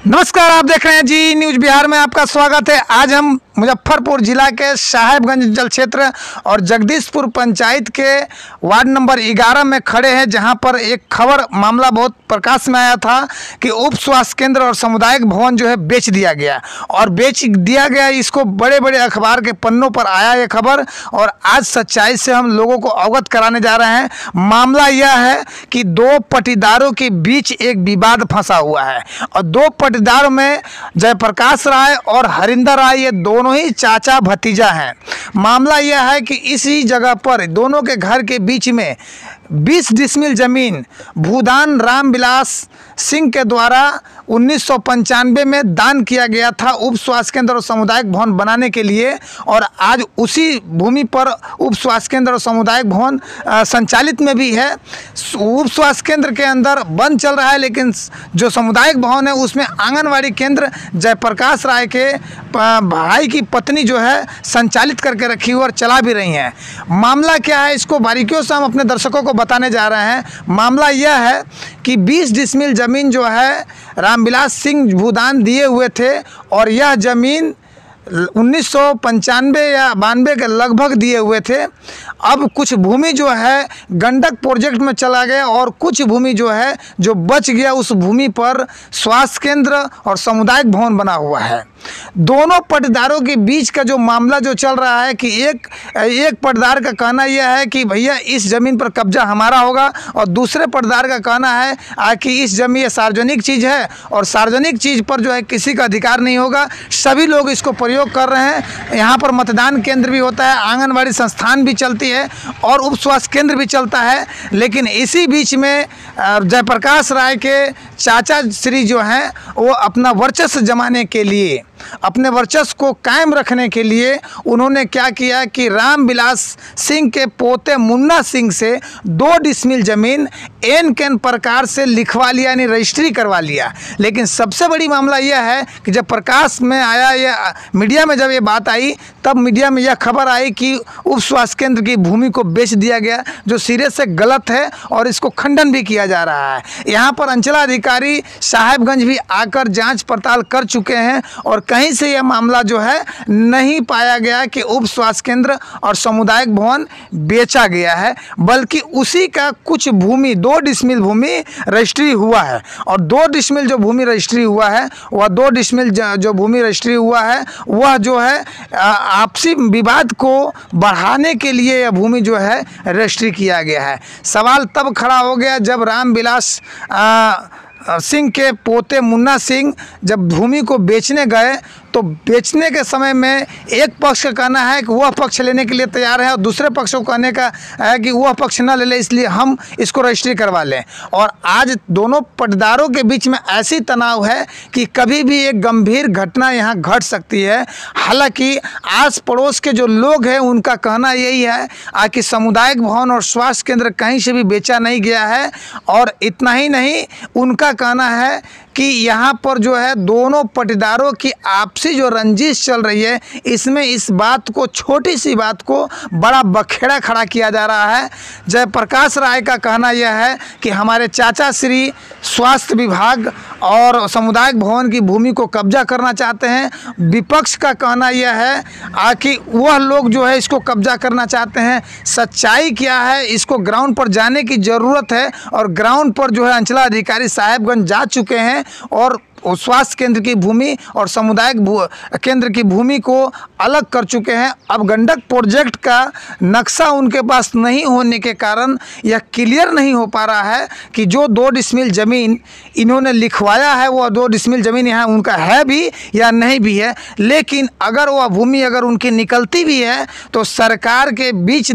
नमस्कार, आप देख रहे हैं जी न्यूज बिहार में आपका स्वागत है। आज हम मुजफ्फरपुर जिला के साहेबगंज जल क्षेत्र और जगदीशपुर पंचायत के वार्ड नंबर 11 में खड़े हैं, जहां पर एक खबर मामला बहुत प्रकाश में आया था कि उप स्वास्थ्य केंद्र और सामुदायिक भवन जो है बेच दिया गया और बेच दिया गया। इसको बड़े बड़े अखबार के पन्नों पर आया ये खबर और आज सच्चाई से हम लोगों को अवगत कराने जा रहे हैं। मामला यह है कि दो पटीदारों के बीच एक विवाद फंसा हुआ है और दो पटीदारों में जयप्रकाश राय और हरिंदर राय ये दोनों ही चाचा भतीजा हैं। मामला यह है कि इसी जगह पर दोनों के घर के बीच में 20 डिसमिल जमीन भूदान रामविलास सिंह के द्वारा 1995 में दान किया गया था उप स्वास्थ्य केंद्र और सामुदायिक भवन बनाने के लिए। और आज उसी भूमि पर उप स्वास्थ्य केंद्र और सामुदायिक भवन संचालित में भी है। उप स्वास्थ्य केंद्र के अंदर बंद चल रहा है, लेकिन जो सामुदायिक भवन है उसमें आंगनवाड़ी केंद्र जयप्रकाश राय के भाई की पत्नी जो है संचालित करके रखी हुई और चला भी रही हैं। मामला क्या है, इसको बारीकियों से हम अपने दर्शकों को बताने जा रहे हैं। मामला यह है कि 20 डिसमिल ज़मीन जो है रामविलास सिंह भूदान दिए हुए थे और यह ज़मीन 1995 या 92 के लगभग दिए हुए थे। अब कुछ भूमि जो है गंडक प्रोजेक्ट में चला गया और कुछ भूमि जो है जो बच गया, उस भूमि पर स्वास्थ्य केंद्र और सामुदायिक भवन बना हुआ है। दोनों पटदारों के बीच का जो मामला जो चल रहा है कि एक पटदार का कहना यह है कि भैया इस ज़मीन पर कब्जा हमारा होगा और दूसरे पटदार का कहना है कि इस ज़मीन ये सार्वजनिक चीज़ है और सार्वजनिक चीज़ पर जो है किसी का अधिकार नहीं होगा। सभी लोग इसको प्रयोग कर रहे हैं। यहाँ पर मतदान केंद्र भी होता है, आंगनवाड़ी संस्थान भी चलती है और उप स्वास्थ्य केंद्र भी चलता है। लेकिन इसी बीच में जयप्रकाश राय के चाचा श्री जो हैं वो अपना वर्चस्व जमाने के लिए, अपने वर्चस्व को कायम रखने के लिए उन्होंने क्या किया कि रामविलास सिंह के पोते मुन्ना सिंह से 2 डिसमिल ज़मीन एन कैन प्रकार से लिखवा लिया, यानी रजिस्ट्री करवा लिया। लेकिन सबसे बड़ी मामला यह है कि जब प्रकाश में आया, यह मीडिया में जब ये बात आई, तब मीडिया में यह खबर आई कि उप स्वास्थ्य केंद्र की भूमि को बेच दिया गया, जो सिरे से गलत है और इसको खंडन भी किया जा रहा है। यहाँ पर अंचलाधिकारी साहेबगंज भी आकर जांच पड़ताल कर चुके हैं और कहीं से यह मामला जो है नहीं पाया गया कि उप स्वास्थ्य केंद्र और सामुदायिक भवन बेचा गया है, बल्कि उसी का कुछ भूमि 2 डिसमिल भूमि रजिस्ट्री हुआ है। और 2 डिसमिल जो भूमि रजिस्ट्री हुआ है, वह 2 डिसमिल जो भूमि रजिस्ट्री हुआ है वह जो है आपसी विवाद को बढ़ाने के लिए यह भूमि जो है रजिस्ट्री किया गया है। सवाल तब खड़ा हो गया जब रामविलास सिंह के पोते मुन्ना सिंह जब भूमि को बेचने गए, तो बेचने के समय में एक पक्ष का कहना है कि वह पक्ष लेने के लिए तैयार है और दूसरे पक्ष को कहने का है कि वह पक्ष न ले ले, इसलिए हम इसको रजिस्ट्री करवा लें। और आज दोनों पटदारों के बीच में ऐसी तनाव है कि कभी भी एक गंभीर घटना यहाँ घट सकती है। हालांकि आस पड़ोस के जो लोग हैं उनका कहना यही है कि सामुदायिक भवन और स्वास्थ्य केंद्र कहीं से भी बेचा नहीं गया है। और इतना ही नहीं, उनका कहना है कि यहाँ पर जो है दोनों पटीदारों की आपसी जो रंजिश चल रही है, इसमें इस बात को, छोटी सी बात को बड़ा बखेड़ा खड़ा किया जा रहा है। जयप्रकाश राय का कहना यह है कि हमारे चाचा श्री स्वास्थ्य विभाग और सामुदायिक भवन की भूमि को कब्जा करना चाहते हैं। विपक्ष का कहना यह है कि वह लोग जो है इसको कब्जा करना चाहते हैं। सच्चाई क्या है, इसको ग्राउंड पर जाने की ज़रूरत है और ग्राउंड पर जो है अंचलाधिकारी साहेबगंज जा चुके हैं और स्वास्थ्य केंद्र की भूमि और सामुदायिक केंद्र की भूमि को अलग कर चुके हैं। अब गंडक प्रोजेक्ट का नक्शा उनके पास नहीं होने के कारण यह क्लियर नहीं हो पा रहा है कि जो 2 डिसमिल ज़मीन इन्होंने लिखवाया है वह 2 डिसमिल ज़मीन यहाँ उनका है भी या नहीं भी है। लेकिन अगर वह भूमि अगर उनकी निकलती भी है तो सरकार के बीच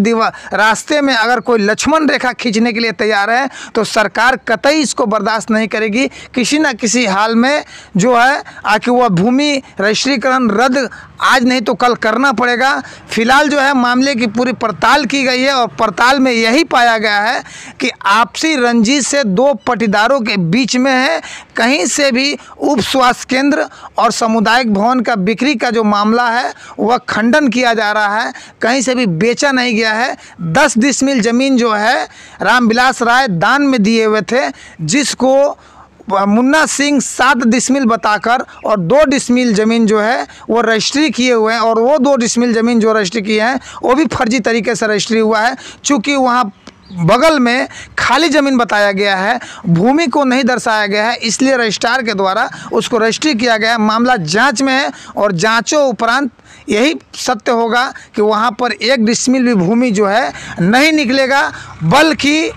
रास्ते में अगर कोई लक्ष्मण रेखा खींचने के लिए तैयार है तो सरकार कतई इसको बर्दाश्त नहीं करेगी। किसी न किसी हाल में जो है कि वह भूमि रजिस्ट्रीकरण रद्द आज नहीं तो कल करना पड़ेगा। फिलहाल जो है मामले की पूरी पड़ताल की गई है और पड़ताल में यही पाया गया है कि आपसी रंजिश से 2 पटीदारों के बीच में है। कहीं से भी उप स्वास्थ्य केंद्र और सामुदायिक भवन का बिक्री का जो मामला है वह खंडन किया जा रहा है, कहीं से भी बेचा नहीं गया है। 10 डिसमिल ज़मीन जो है रामविलास राय दान में दिए हुए थे, जिसको मुन्ना सिंह 7 डिसमिल बताकर और 2 डिसमिल ज़मीन जो है वो रजिस्ट्री किए हुए हैं, और वो 2 डिसमिल ज़मीन जो रजिस्ट्री किए हैं वो भी फर्जी तरीके से रजिस्ट्री हुआ है। चूँकि वहाँ बगल में खाली ज़मीन बताया गया है, भूमि को नहीं दर्शाया गया है, इसलिए रजिस्ट्रार के द्वारा उसको रजिस्ट्री किया गया है। मामला जांच में है और जांचों उपरांत यही सत्य होगा कि वहाँ पर 1 डिसमिल भी भूमि जो है नहीं निकलेगा, बल्कि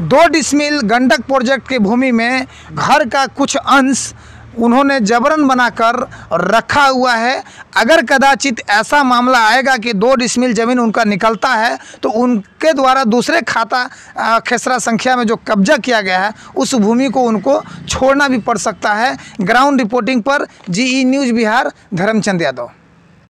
2 डिसमिल गंडक प्रोजेक्ट की भूमि में घर का कुछ अंश उन्होंने जबरन बनाकर रखा हुआ है। अगर कदाचित ऐसा मामला आएगा कि 2 डिसमिल ज़मीन उनका निकलता है तो उनके द्वारा दूसरे खाता खेसरा संख्या में जो कब्जा किया गया है उस भूमि को उनको छोड़ना भी पड़ सकता है। ग्राउंड रिपोर्टिंग पर GE न्यूज़ बिहार, धर्मचंद यादव।